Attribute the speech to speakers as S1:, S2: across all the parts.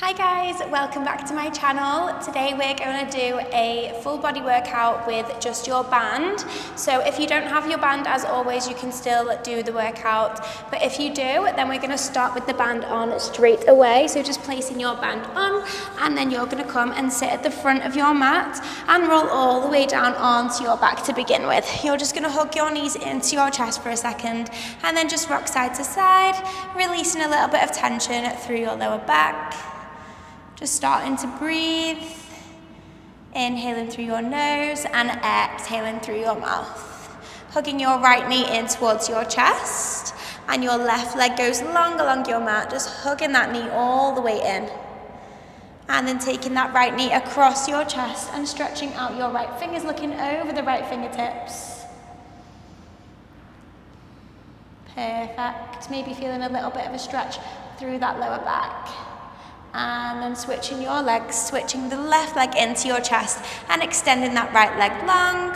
S1: Hi guys, welcome back to my channel. Today we're going to do a full body workout with just your band. So if you don't have your band, as always, you can still do the workout. But if you do, then we're going to start with the band on straight away. So just placing your band on, and then you're going to come and sit at the front of your mat and roll all the way down onto your back to begin with. You're just going to hug your knees into your chest for a second, and then just rock side to side, releasing a little bit of tension through your lower back. Just starting to breathe, inhaling through your nose and exhaling through your mouth. Hugging your right knee in towards your chest, and your left leg goes long along your mat, just hugging that knee all the way in. And then taking that right knee across your chest and stretching out your right fingers, looking over the right fingertips. Perfect. Maybe feeling a little bit of a stretch through that lower back. And then switching your legs, switching the left leg into your chest and extending that right leg long.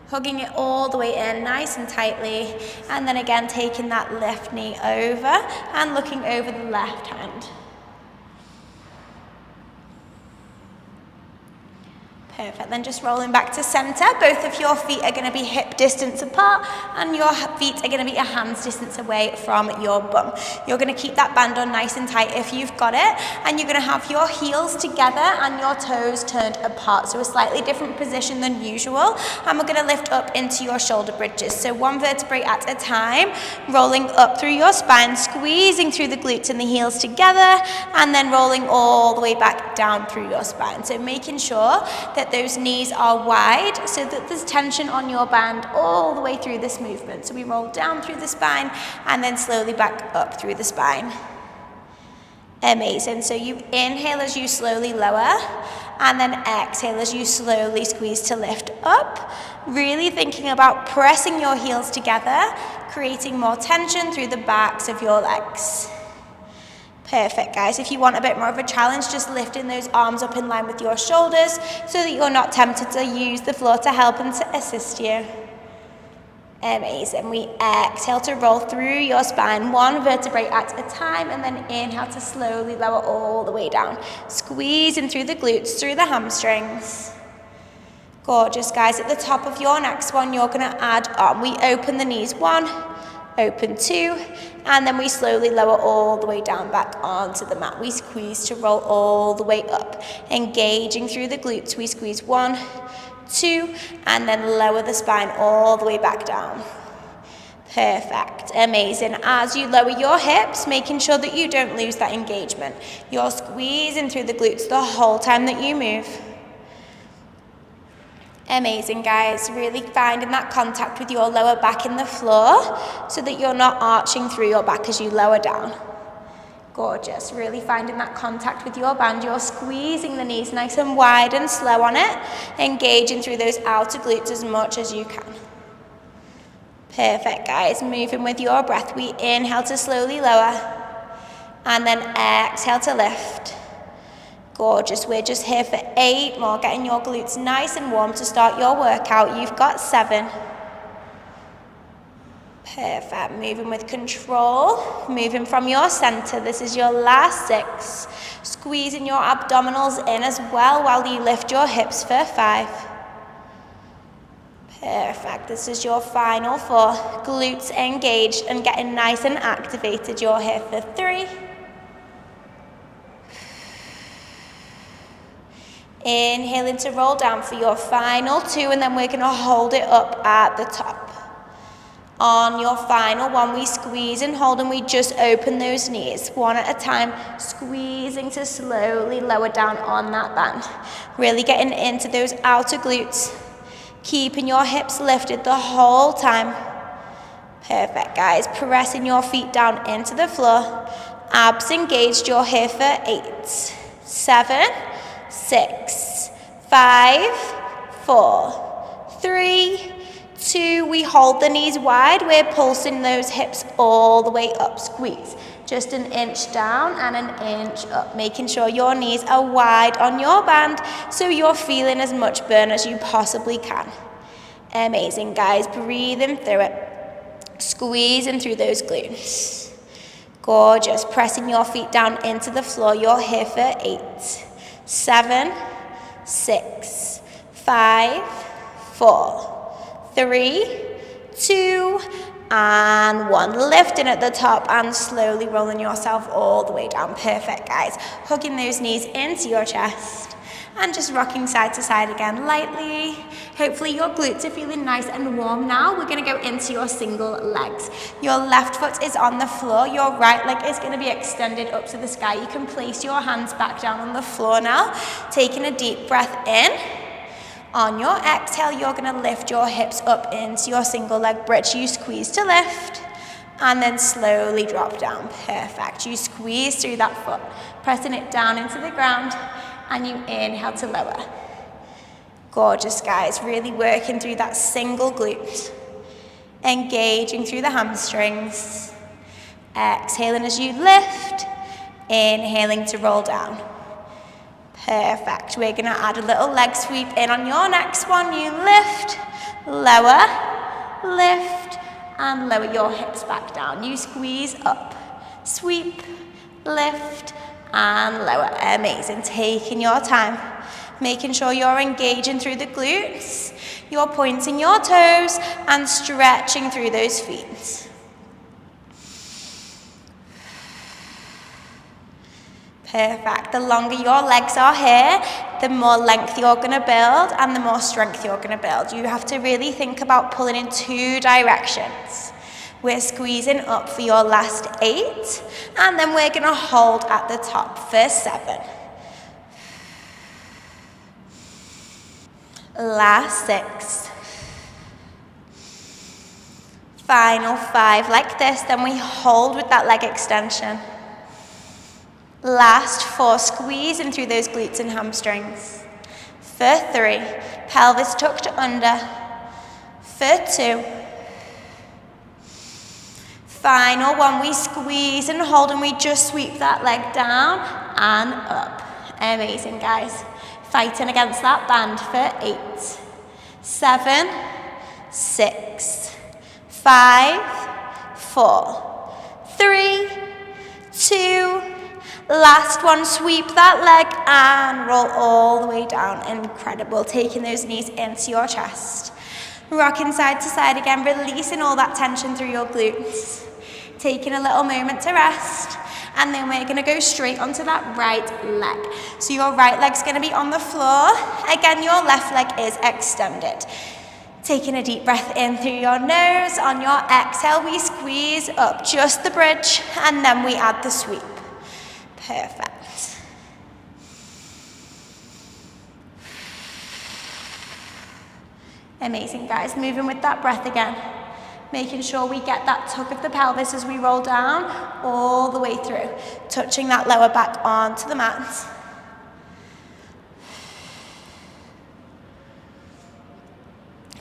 S1: Hugging it all the way in nice and tightly. And then again taking that left knee over and looking over the left hand. Perfect, then just rolling back to center. Both of your feet are going to be hip distance apart, and your feet are going to be a hand's distance away from your bum. You're going to keep that band on nice and tight if you've got it, and you're going to have your heels together and your toes turned apart, so a slightly different position than usual. And we're going to lift up into your shoulder bridges, so one vertebrae at a time, rolling up through your spine, squeezing through the glutes and the heels together, and then rolling all the way back down through your spine. So making sure that those knees are wide so that there's tension on your band all the way through this movement. So we roll down through the spine and then slowly back up through the spine. Amazing. So you inhale as you slowly lower, and then exhale as you slowly squeeze to lift up. Really thinking about pressing your heels together, creating more tension through the backs of your legs. Perfect, guys. If you want a bit more of a challenge, just lifting those arms up in line with your shoulders so that you're not tempted to use the floor to help and to assist you. Amazing. We exhale to roll through your spine, one vertebrae at a time, and then inhale to slowly lower all the way down. Squeezing through the glutes, through the hamstrings. Gorgeous, guys. At the top of your next one, you're going to add on. We open the knees, one, open two, and then we slowly lower all the way down back onto the mat. We squeeze to roll all the way up, engaging through the glutes. We squeeze one, two, and then lower the spine all the way back down. Perfect, amazing. As you lower your hips, making sure that you don't lose that engagement. You're squeezing through the glutes the whole time that you move. Amazing, guys. Really finding that contact with your lower back in the floor so that you're not arching through your back as you lower down. Gorgeous. Really finding that contact with your band. You're squeezing the knees nice and wide and slow on it, engaging through those outer glutes as much as you can. Perfect, guys. Moving with your breath. We inhale to slowly lower, and then exhale to lift. Gorgeous. We're just here for 8 more, getting your glutes nice and warm to start your workout. You've got 7. Perfect. Moving with control, moving from your center. This is your last 6. Squeezing your abdominals in as well while you lift your hips for 5. Perfect. This is your final 4. Glutes engaged and getting nice and activated. You're here for 3. Inhaling to roll down for your final 2, and then we're going to hold it up at the top. On your final 1, we squeeze and hold, and we just open those knees one at a time, squeezing to slowly lower down on that band. Really getting into those outer glutes, keeping your hips lifted the whole time. Perfect, guys. Pressing your feet down into the floor. Abs engaged. You're here for 8, 7, 6, 5, 4, 3, 2. We hold the knees wide. We're pulsing those hips all the way up. Squeeze. Just an inch down and an inch up, making sure your knees are wide on your band so you're feeling as much burn as you possibly can. Amazing, guys. Breathing through it. Squeezing through those glutes. Gorgeous. Pressing your feet down into the floor. You're here for 8, 7, 6, 5, 4, 3, 2, and 1. Lifting at the top and slowly rolling yourself all the way down. Perfect, guys. Hugging those knees into your chest and just rocking side to side again lightly. Hopefully your glutes are feeling nice and warm now. We're going to go into your single legs. Your left foot is on the floor. Your right leg is going to be extended up to the sky. You can place your hands back down on the floor now. Taking a deep breath in. On your exhale, you're going to lift your hips up into your single leg bridge. You squeeze to lift and then slowly drop down. Perfect. You squeeze through that foot, pressing it down into the ground, and you inhale to lower. Gorgeous, guys. Really working through that single glute. Engaging through the hamstrings. Exhaling as you lift. Inhaling to roll down. Perfect. We're going to add a little leg sweep in on your next one. You lift, lower, lift, and lower your hips back down. You squeeze up, sweep, lift, and lower. Amazing. Taking your time, making sure you're engaging through the glutes. You're pointing your toes and stretching through those feet. Perfect. The longer your legs are here, the more length you're going to build and the more strength you're going to build. You have to really think about pulling in 2 directions. We're squeezing up for your last 8, and then we're going to hold at the top for 7. Last 6. Final 5 like this, then we hold with that leg extension. Last 4, squeezing through those glutes and hamstrings. For 3, pelvis tucked under. For 2. Final 1, we squeeze and hold and we just sweep that leg down and up. Amazing, guys. Fighting against that band for 8, 7, 6, 5, 4, 3, 2, last one, sweep that leg and roll all the way down. Incredible. Taking those knees into your chest. Rocking side to side again, releasing all that tension through your glutes. Taking a little moment to rest. And then we're going to go straight onto that right leg. So your right leg's going to be on the floor. Again, your left leg is extended. Taking a deep breath in through your nose. On your exhale, we squeeze up just the bridge. And then we add the sweep. Perfect. Amazing, guys. Moving with that breath again. Making sure we get that tug of the pelvis as we roll down all the way through. Touching that lower back onto the mat.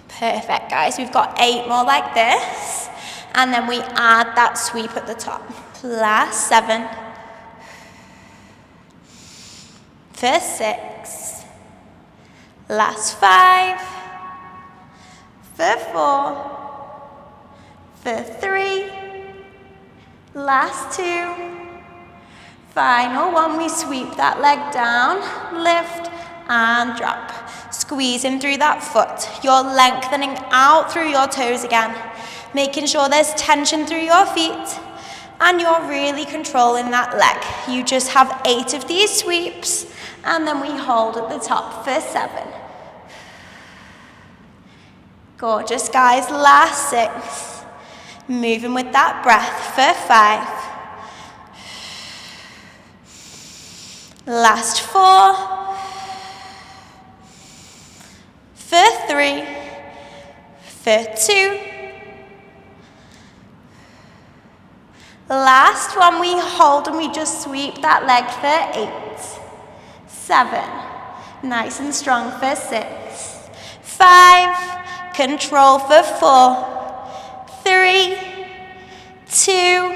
S1: Perfect, guys. We've got 8 more like this. And then we add that sweep at the top. Last 7. For 6, last 5, for 4, for 3, last 2, final 1, we sweep that leg down, lift and drop, squeezing through that foot. You're lengthening out through your toes again, making sure there's tension through your feet and you're really controlling that leg. You just have 8 of these sweeps. And then we hold at the top for 7. Gorgeous, guys. Last 6. Moving with that breath for 5. Last 4. For 3. For 2. Last one, we hold and we just sweep that leg for 8. 7, nice and strong for 6, 5, control for 4, 3, 2,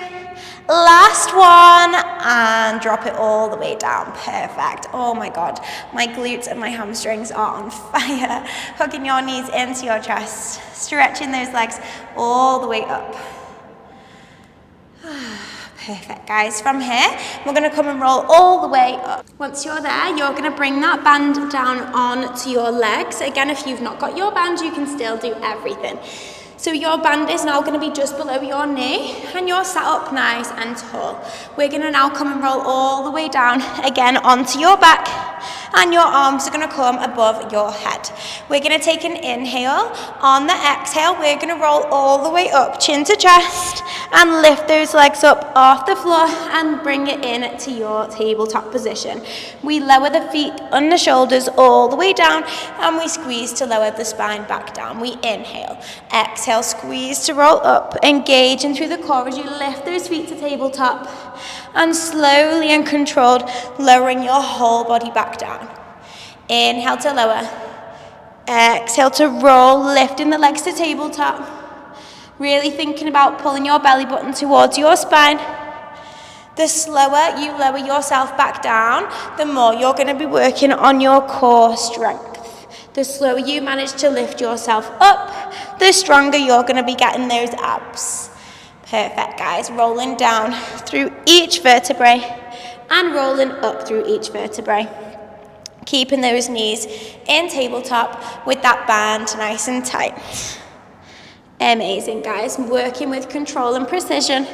S1: last one, and drop it all the way down. Perfect. Oh my God, my glutes and my hamstrings are on fire. Hugging your knees into your chest, stretching those legs all the way up. Perfect, guys. From here, we're going to come and roll all the way up. Once you're there, you're going to bring that band down onto your legs. Again, if you've not got your band, you can still do everything. So your band is now going to be just below your knee and you're sat up nice and tall. We're going to now come and roll all the way down again onto your back, and your arms are going to come above your head. We're going to take an inhale. On the exhale, we're going to roll all the way up, chin to chest, and lift those legs up off the floor and bring it in to your tabletop position. We lower the feet on the shoulders all the way down, and we squeeze to lower the spine back down. We inhale, exhale, squeeze to roll up, engaging through the core as you lift those feet to tabletop, and slowly and controlled lowering your whole body back down. Inhale to lower, exhale to roll, lifting the legs to tabletop, really thinking about pulling your belly button towards your spine. The slower you lower yourself back down, the more you're going to be working on your core strength. The slower you manage to lift yourself up, the stronger you're going to be getting those abs. Perfect, guys. Rolling down through each vertebrae and rolling up through each vertebrae. Keeping those knees in tabletop with that band nice and tight. Amazing, guys. Working with control and precision.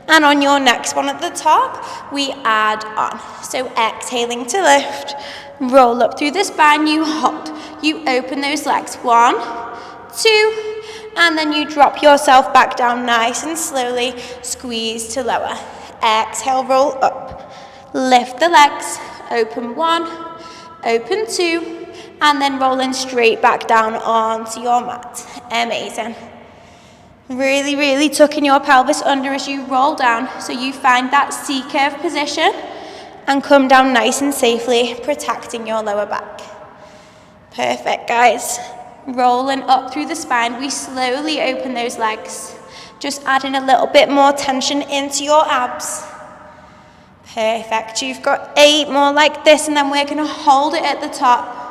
S1: And on your next one at the top, we add on. So exhaling to lift, roll up through the spine, you hold. You open those legs, 1, 2, and then you drop yourself back down nice and slowly, squeeze to lower. Exhale, roll up. Lift the legs, open 1, open 2, and then rolling straight back down onto your mat. Amazing. Really, really tucking your pelvis under as you roll down, so you find that C-curve position and come down nice and safely, protecting your lower back. Perfect, guys. Rolling up through the spine, we slowly open those legs, just adding a little bit more tension into your abs. Perfect. You've got 8 more like this, and then we're going to hold it at the top.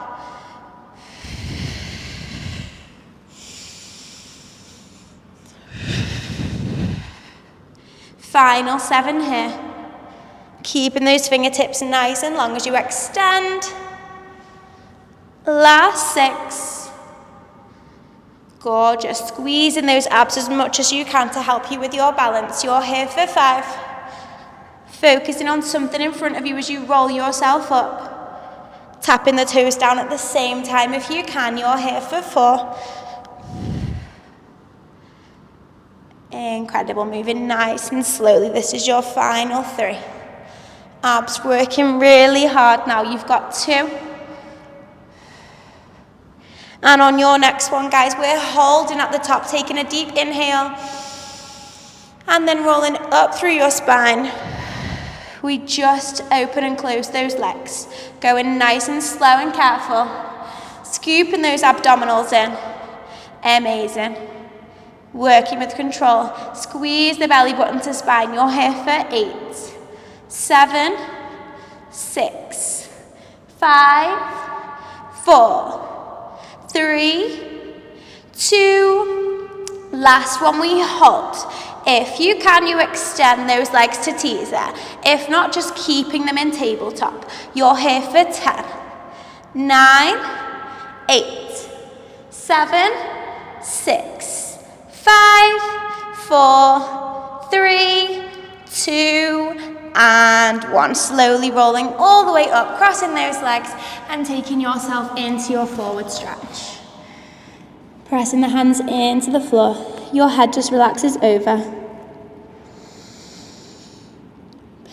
S1: Final 7 here. Keeping those fingertips nice and long as you extend. Last 6. Gorgeous. Squeezing those abs as much as you can to help you with your balance. You're here for 5. Focusing on something in front of you as you roll yourself up. Tapping the toes down at the same time if you can. You're here for 4. Incredible. Moving nice and slowly. This is your final 3. Abs working really hard now. You've got 2. And on your next one, guys, we're holding at the top, taking a deep inhale, and then rolling up through your spine. We just open and close those legs, going nice and slow and careful, scooping those abdominals in. Amazing. Working with control. Squeeze the belly button to spine. You're here for 8, 7, 6, 5, 4, 3, 2, last one, we hold. If you can, you extend those legs to teaser. If not, just keeping them in tabletop. You're here for 10, 9, 8, 7, 6, 5, 4, 3, 2, and 1. Slowly rolling all the way up, crossing those legs and taking yourself into your forward stretch. Pressing the hands into the floor. Your head just relaxes over.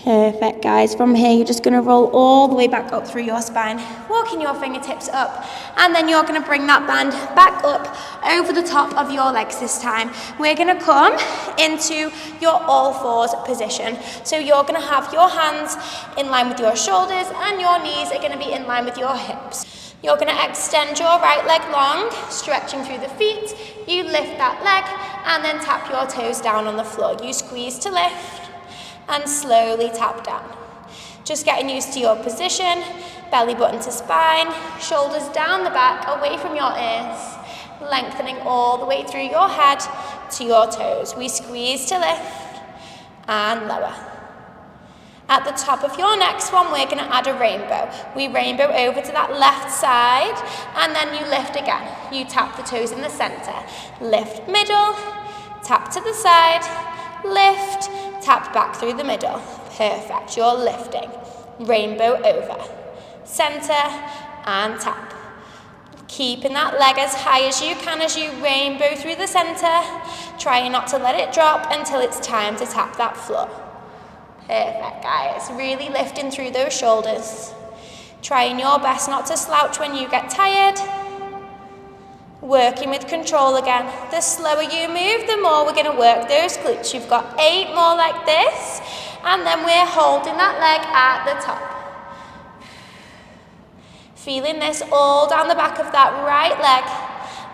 S1: Perfect, guys. From here, you're just going to roll all the way back up through your spine, walking your fingertips up, and then you're going to bring that band back up over the top of your legs this time. We're going to come into your all fours position. So you're going to have your hands in line with your shoulders, and your knees are going to be in line with your hips. You're going to extend your right leg long, stretching through the feet. You lift that leg, and then tap your toes down on the floor. You squeeze to lift, and slowly tap down. Just getting used to your position, belly button to spine, shoulders down the back, away from your ears, lengthening all the way through your head to your toes. We squeeze to lift and lower. At the top of your next one, we're gonna add a rainbow. We rainbow over to that left side, and then you lift again. You tap the toes in the center. Lift middle, tap to the side, lift, tap back through the middle. Perfect, you're lifting. Rainbow over. Center and tap. Keeping that leg as high as you can as you rainbow through the center. Trying not to let it drop until it's time to tap that floor. Perfect, guys. Really lifting through those shoulders. Trying your best not to slouch when you get tired. Working with control again. The slower you move, the more we're going to work those glutes. You've got 8 more like this, and then we're holding that leg at the top. Feeling this all down the back of that right leg,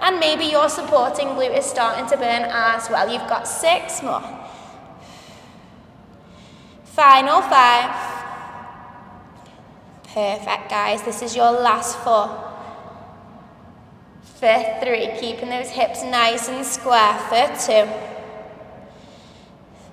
S1: and maybe your supporting glute is starting to burn as well. You've got 6 more. Final 5. Perfect, guys. This is your last 4. For 3, keeping those hips nice and square. For 2.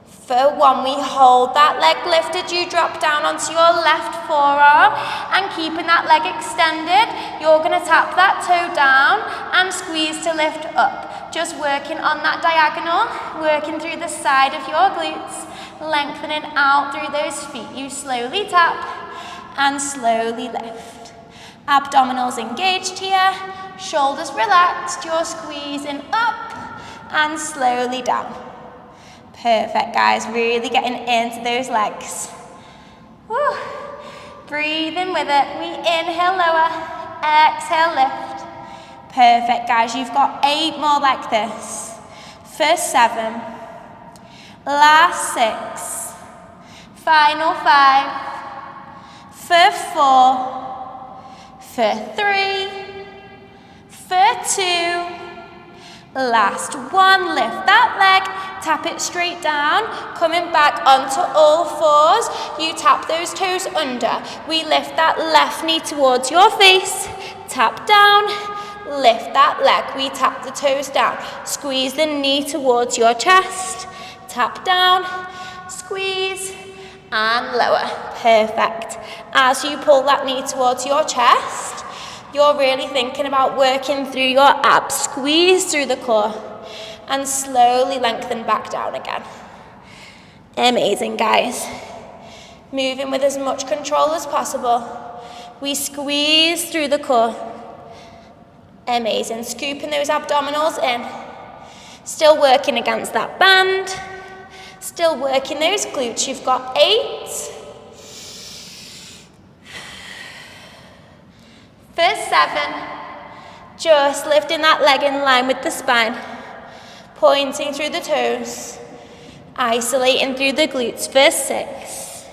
S1: For 1, we hold that leg lifted. You drop down onto your left forearm, and keeping that leg extended, you're going to tap that toe down and squeeze to lift up. Just working on that diagonal, working through the side of your glutes, lengthening out through those feet. You slowly tap and slowly lift. Abdominals engaged here, shoulders relaxed, you're squeezing up and slowly down. Perfect, guys, really getting into those legs. Woo. Breathing with it. We inhale lower, exhale lift. Perfect, guys, you've got 8 more like this. For 7, last 6, final 5, for 4, for 3, for 2, last 1, lift that leg, tap it straight down, coming back onto all 4s, you tap those toes under, we lift that left knee towards your face, tap down, lift that leg, we tap the toes down, squeeze the knee towards your chest, tap down, squeeze, and lower. Perfect. As you pull that knee towards your chest, you're really thinking about working through your abs. Squeeze through the core and slowly lengthen back down again. Amazing, guys. Moving with as much control as possible. We squeeze through the core. Amazing. Scooping those abdominals in. Still working against that band. Still working those glutes. You've got 8. For 7, just lifting that leg in line with the spine, pointing through the toes, isolating through the glutes. For 6,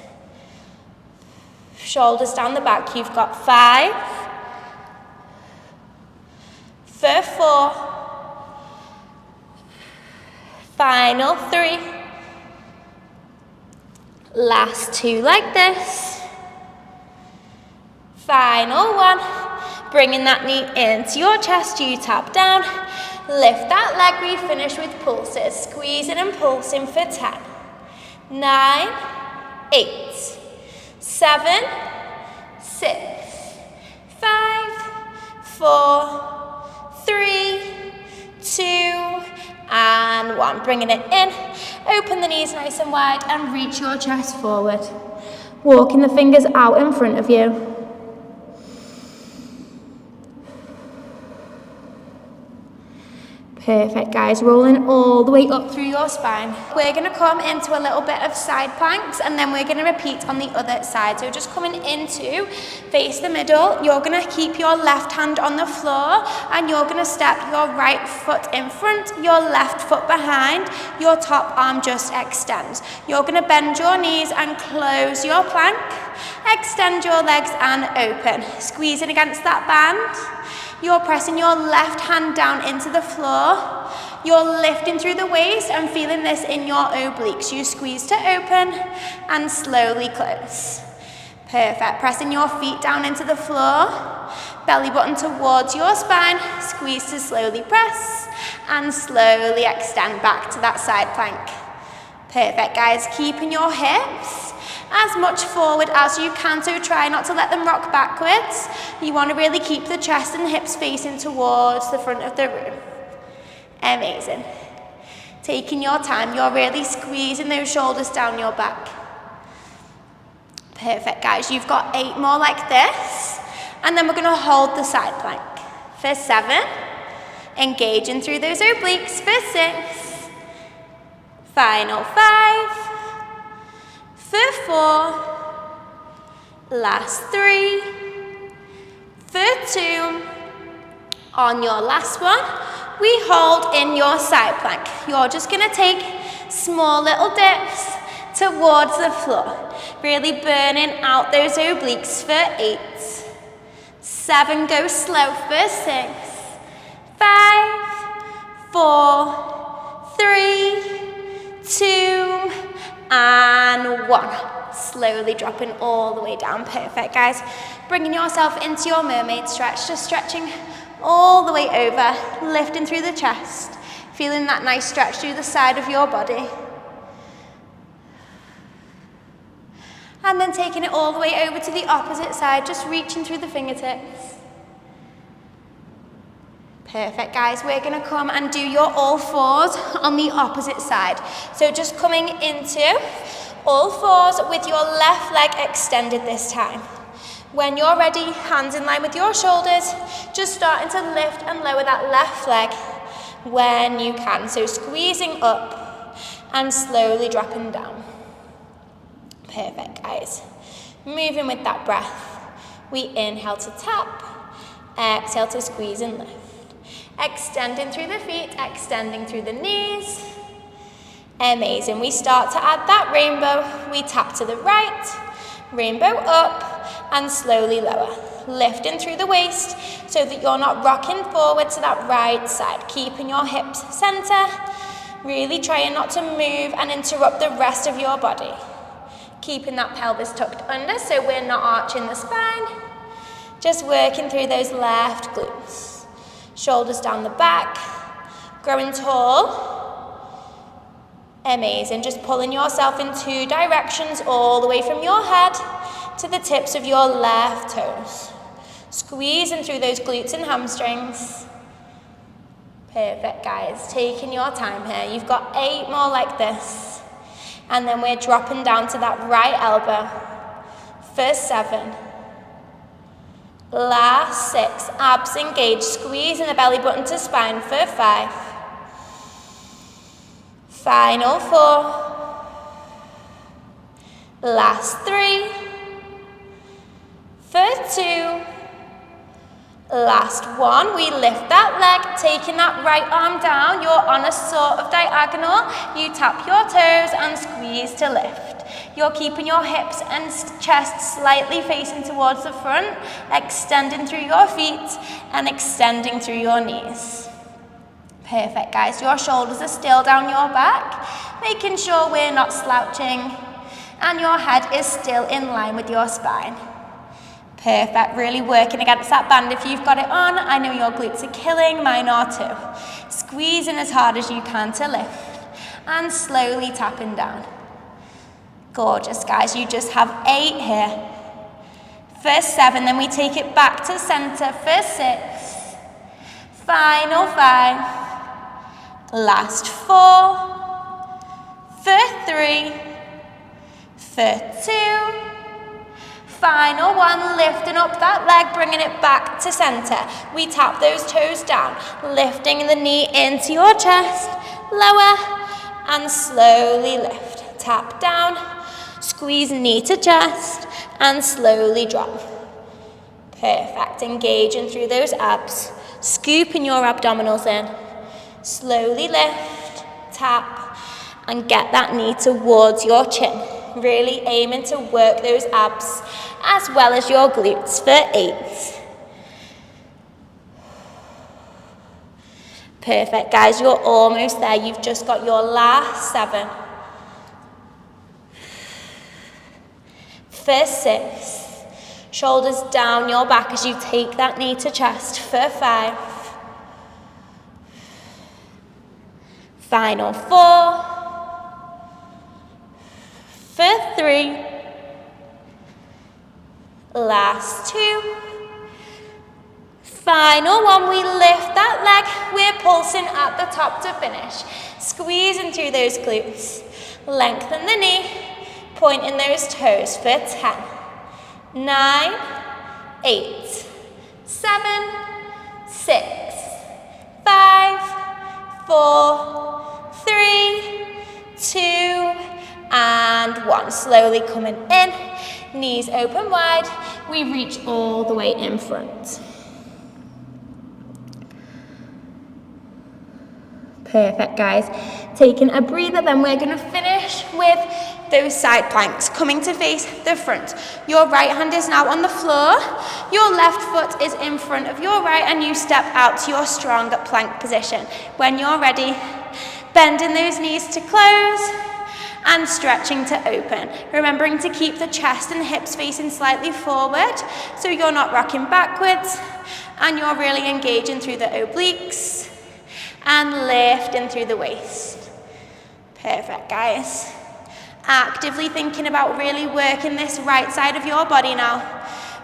S1: shoulders down the back, you've got 5, for 4, final 3, last 2 like this, final 1. Bringing that knee into your chest, you tap down, lift that leg, we finish with pulses, squeezing and pulsing for 10, 9, 8, 7, 6, 5, 4, 3, 2, and 1. Bringing it in, open the knees nice and wide and reach your chest forward. Walking the fingers out in front of you. Perfect, guys, rolling all the way up through your spine. We're going to come into a little bit of side planks, and then we're going to repeat on the other side. So just coming into face the middle, you're going to keep your left hand on the floor, and you're going to step your right foot in front, your left foot behind, your top arm just extends. You're going to bend your knees and close your plank, extend your legs and open. Squeezing against that band. You're pressing your left hand down into the floor. You're lifting through the waist and feeling this in your obliques. You squeeze to open and slowly close. Perfect. Pressing your feet down into the floor. Belly button towards your spine. Squeeze to slowly press and slowly extend back to that side plank. Perfect, guys. Keeping your hips as much forward as you can, so try not to let them rock backwards. You want to really keep the chest and hips facing towards the front of the room. Amazing. Taking your time, you're really squeezing those shoulders down your back. Perfect, guys. You've got 8 more like this, and then we're going to hold the side plank for 7, engaging through those obliques for 6, final 5, for 4, last 3, for 2, on your last one, we hold in your side plank. You're just going to take small little dips towards the floor, really burning out those obliques for 8, 7, go slow for 6, 5, 4, 3, 2, and 1. Slowly dropping all the way down. Perfect, guys. Bringing yourself into your mermaid stretch, just stretching all the way over, lifting through the chest, feeling that nice stretch through the side of your body. And then taking it all the way over to the opposite side, just reaching through the fingertips. Perfect, guys. We're going to come and do your all fours on the opposite side. So just coming into all fours with your left leg extended this time. When you're ready, hands in line with your shoulders, just starting to lift and lower that left leg when you can. So squeezing up and slowly dropping down. Perfect, guys. Moving with that breath. We inhale to tap, exhale to squeeze and lift. Extending through the feet, extending through the knees. Amazing. We start to add that rainbow. We tap to the right, rainbow up, and slowly lower. Lifting through the waist so that you're not rocking forward to that right side. Keeping your hips center. Really trying not to move and interrupt the rest of your body. Keeping that pelvis tucked under so we're not arching the spine. Just working through those left glutes. Shoulders down the back. Growing tall. Amazing. Just pulling yourself in 2 directions all the way from your head to the tips of your left toes. Squeezing through those glutes and hamstrings. Perfect, guys. Taking your time here. You've got 8 more like this. And then we're dropping down to that right elbow for 7. Last 6. Abs engaged. Squeezing the belly button to spine for 5. Final 4. Last 3. For 2. Last 1. We lift that leg, taking that right arm down. You're on a sort of diagonal. You tap your toes and squeeze to lift. You're keeping your hips and chest slightly facing towards the front, extending through your feet and extending through your knees. Perfect, guys. Your shoulders are still down your back, making sure we're not slouching, and your head is still in line with your spine. Perfect. Really working against that band if you've got it on. I know your glutes are killing, mine are too. Squeezing as hard as you can to lift, and slowly tapping down. Gorgeous, guys. You just have 8 here. For 7, then we take it back to center for 6. Final 5. Last 4, for 3, for 2, final 1, lifting up that leg, bringing it back to center. We tap those toes down, lifting the knee into your chest, lower, and slowly lift. Tap down, squeeze knee to chest, and slowly drop. Perfect, engaging through those abs, scooping your abdominals in. Slowly lift, tap, and get that knee towards your chin. Really aiming to work those abs as well as your glutes for 8. Perfect, guys. You're almost there. You've just got your last 7. For 6. Shoulders down your back as you take that knee to chest for 5. Final 4, for 3, last 2. Final one, we lift that leg, we're pulsing at the top to finish. Squeezing through those glutes. Lengthen the knee, pointing those toes for 10, 9, 8, 7, 6, 5, 4, 3, 2, and 1. Slowly coming in, knees open wide, we reach all the way in front. Perfect, guys. Taking a breather, then we're going to finish with those side planks, coming to face the front. Your right hand is now on the floor, your left foot is in front of your right, and you step out to your strong plank position. When you're ready, bending those knees to close and stretching to open. Remembering to keep the chest and hips facing slightly forward so you're not rocking backwards and you're really engaging through the obliques and lifting through the waist. Perfect, guys. Actively thinking about really working this right side of your body now.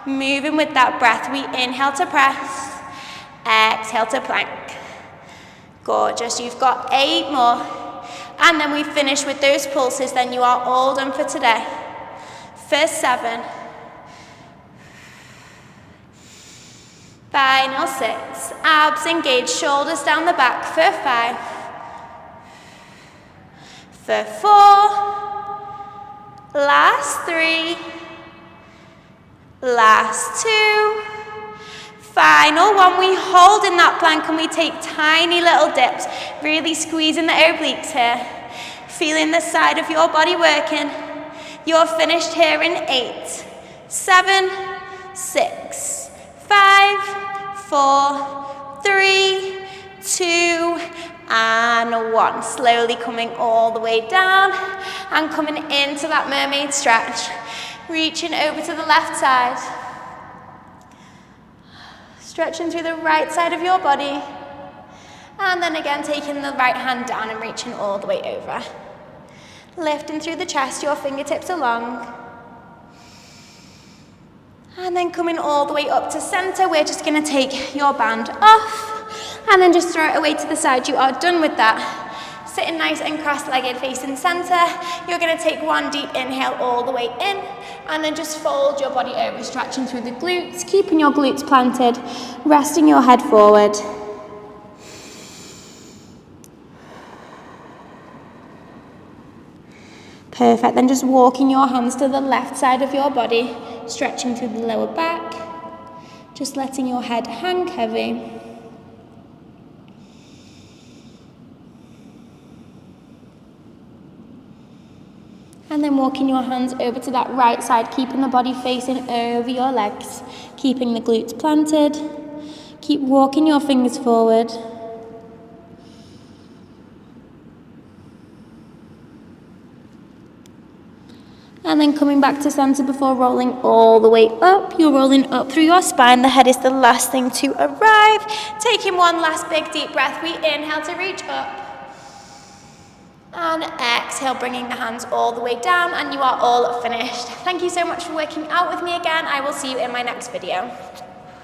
S1: Moving with that breath. We inhale to press, exhale to plank. Gorgeous. You've got 8 more. And then we finish with those pulses. Then you are all done for today. For 7. Final 6. Abs engaged, shoulders down the back for 5. For 4. Last 3. Last 2. Final 1. We hold in that plank and we take tiny little dips, really squeezing the obliques here. Feeling the side of your body working. You're finished here in 8, 7, 6, 5, 4, 3, 2, and 1. Slowly coming all the way down and coming into that mermaid stretch. Reaching over to the left side. Stretching through the right side of your body. And then again taking the right hand down and reaching all the way over. Lifting through the chest, your fingertips along. And then coming all the way up to center, we're just going to take your band off and then just throw it away to the side. You are done with that. Sitting nice and cross-legged facing center. You're going to take 1 deep inhale all the way in and then just fold your body over, stretching through the glutes, keeping your glutes planted, resting your head forward. Perfect, then just walking your hands to the left side of your body, stretching through the lower back, just letting your head hang heavy. And then walking your hands over to that right side, keeping the body facing over your legs, keeping the glutes planted. Keep walking your fingers forward. And then coming back to center before rolling all the way up. You're rolling up through your spine. The head is the last thing to arrive. Taking 1 last big deep breath. We inhale to reach up. And exhale, bringing the hands all the way down. And you are all finished. Thank you so much for working out with me again. I will see you in my next video.